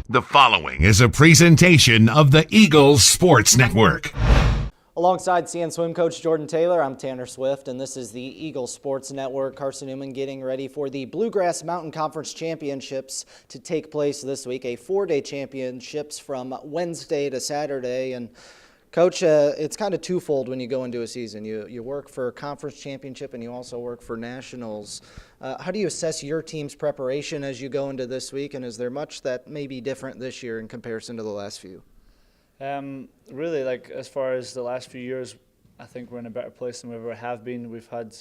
The following is a presentation of the Eagles Sports Network. Alongside CN Swim coach Jordan Taylor, I'm Tanner Swift, and this is the Eagles Sports Network. Carson-Newman getting ready for the Bluegrass Mountain Conference Championships to take place this week, a four-day championships from Wednesday to Saturday. And Coach, it's kind of twofold when you go into a season. You work for conference championship and you also work for nationals. How do you assess your team's preparation as you go into this week, and is there much that may be different this year in comparison to the last few? Really, as far as the last few years, I think we're in a better place than we ever have been. We've had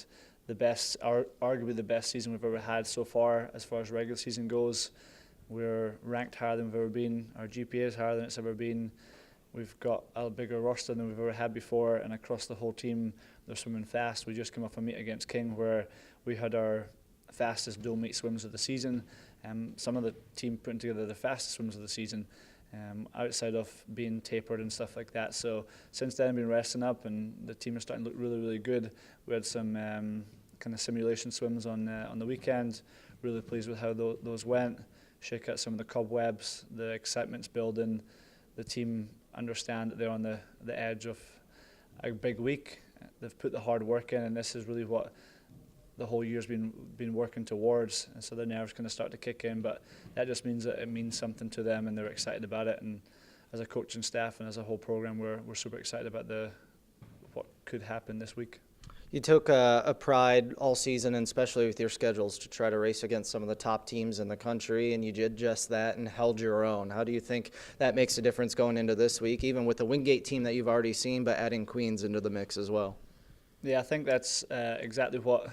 the best, arguably the best season we've ever had so far as regular season goes. We're ranked higher than we've ever been. Our GPA is higher than it's ever been. We've got a bigger roster than we've ever had before, and across the whole team, they're swimming fast. We just came off a meet against King where we had our fastest dual meet swims of the season. Some of the team putting together the fastest swims of the season. Outside of being tapered and stuff like that. So since then I've been resting up and the team is starting to look really, really good. We had some kind of simulation swims on the weekend. Really pleased with how those went. Shake out some of the cobwebs. The excitement's building. The team understand that they're on the edge of a big week. They've put the hard work in, and this is really what the whole year's been working towards, and so the nerves kind of start to kick in, but that just means that it means something to them and they're excited about it. And as a coaching staff and as a whole program, we're super excited about what could happen this week. You took a pride all season, and especially with your schedules, to try to race against some of the top teams in the country, and you did just that and held your own. How do you think that makes a difference going into this week, even with the Wingate team that you've already seen, but adding Queens into the mix as well? Yeah, I think that's exactly what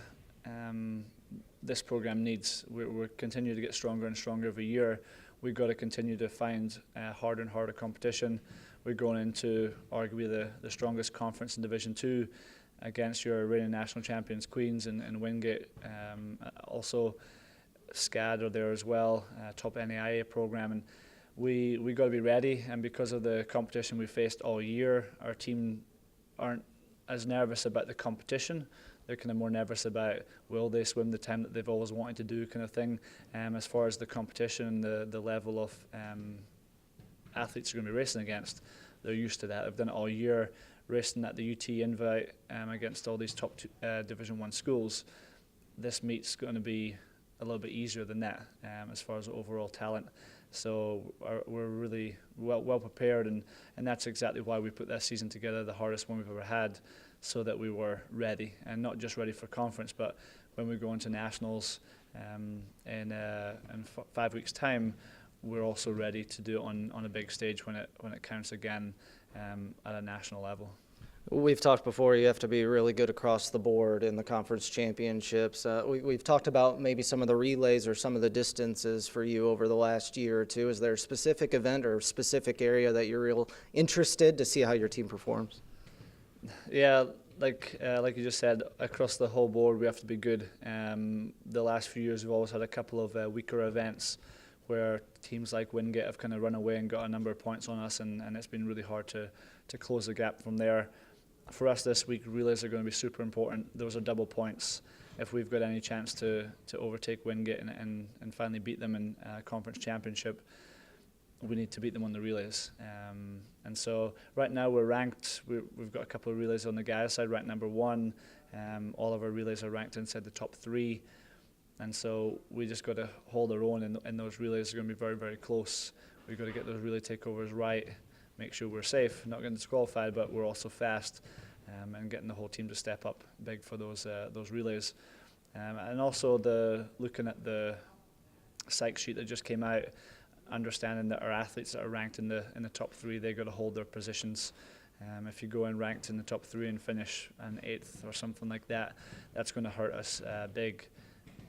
this program needs. We're continuing to get stronger and stronger every year. We've got to continue to find harder and harder competition. We're going into arguably the strongest conference in Division 2 against your reigning national champions Queens and Wingate. Also SCAD are there as well, top NAIA program, and we got to be ready. And because of the competition we faced all year, our team aren't as nervous about the competition. They're kind of more nervous about will they swim the time that they've always wanted to do, kind of thing. As far as the competition, the level of athletes are going to be racing against, they're used to that. They've done it all year, racing at the UT Invite against all these top Division 1 schools. This meet's going to be a little bit easier than that as far as overall talent. So we're really well prepared, and that's exactly why we put that season together, the hardest one we've ever had, so that we were ready, and not just ready for conference, but when we go into nationals in 5 weeks' time, we're also ready to do it on a big stage when it counts again at a national level. We've talked before, you have to be really good across the board in the conference championships. We've talked about maybe some of the relays or some of the distances for you over the last year or two. Is there a specific event or specific area that you're real interested to see how your team performs? Yeah, like you just said, across the whole board we have to be good. The last few years we've always had a couple of weaker events where teams like Wingate have kind of run away and got a number of points on us, and it's been really hard to close the gap from there. For us this week, relays are going to be super important. Those are double points. If we've got any chance to overtake Wingate and finally beat them in a conference championship, we need to beat them on the relays. And so right now we're ranked. We've got a couple of relays on the guys' side, ranked number 1. All of our relays are ranked inside the top 3. And so we just got to hold our own, and those relays are going to be very, very close. We've got to get those relay takeovers right, make sure we're safe, not getting disqualified, but we're also fast, and getting the whole team to step up big for those relays. And also looking at the psych sheet that just came out, understanding that our athletes that are ranked in the top 3, they got to hold their positions. If you go in ranked in the top 3 and finish an 8th or something like that, that's going to hurt us big.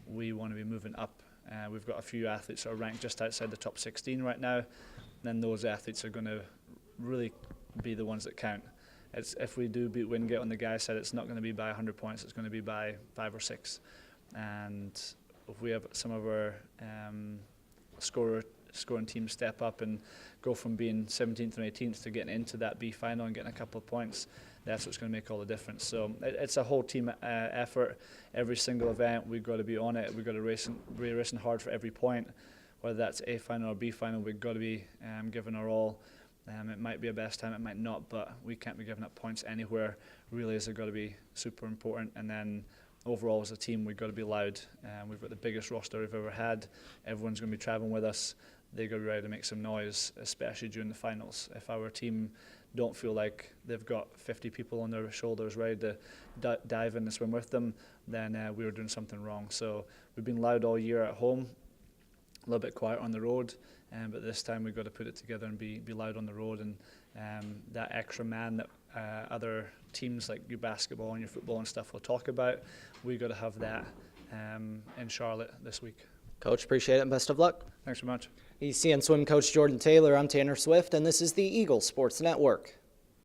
We want to be moving up. We've got a few athletes that are ranked just outside the top 16 right now. Then those athletes are going to really be the ones that count. If we do beat Wingate on the guys' side, it's not going to be by 100 points. It's going to be by 5 or 6. And if we have some of our scoring teams step up and go from being 17th and 18th to getting into that B final and getting a couple of points, that's what's going to make all the difference. So it's a whole team effort. Every single event, we've got to be on it. We've got to be racing hard for every point. whether that's A final or B final, we've got to be giving our all. It might be a best time, it might not, but we can't be giving up points anywhere. Relays have got to be super important, and then overall as a team we've got to be loud. We've got the biggest roster we've ever had. Everyone's going to be travelling with us. They've got to be ready to make some noise, especially during the finals. If our team don't feel like they've got 50 people on their shoulders ready to dive in and swim with them, then we were doing something wrong. So we've been loud all year at home, a little bit quiet on the road, but this time we've got to put it together and be loud on the road. And that extra man that other teams like your basketball and your football and stuff will talk about, we've got to have that in Charlotte this week. Coach, appreciate it and best of luck. Thanks so much. He's CN Swim coach Jordan Taylor. I'm Tanner Swift, and this is the Eagle Sports Network.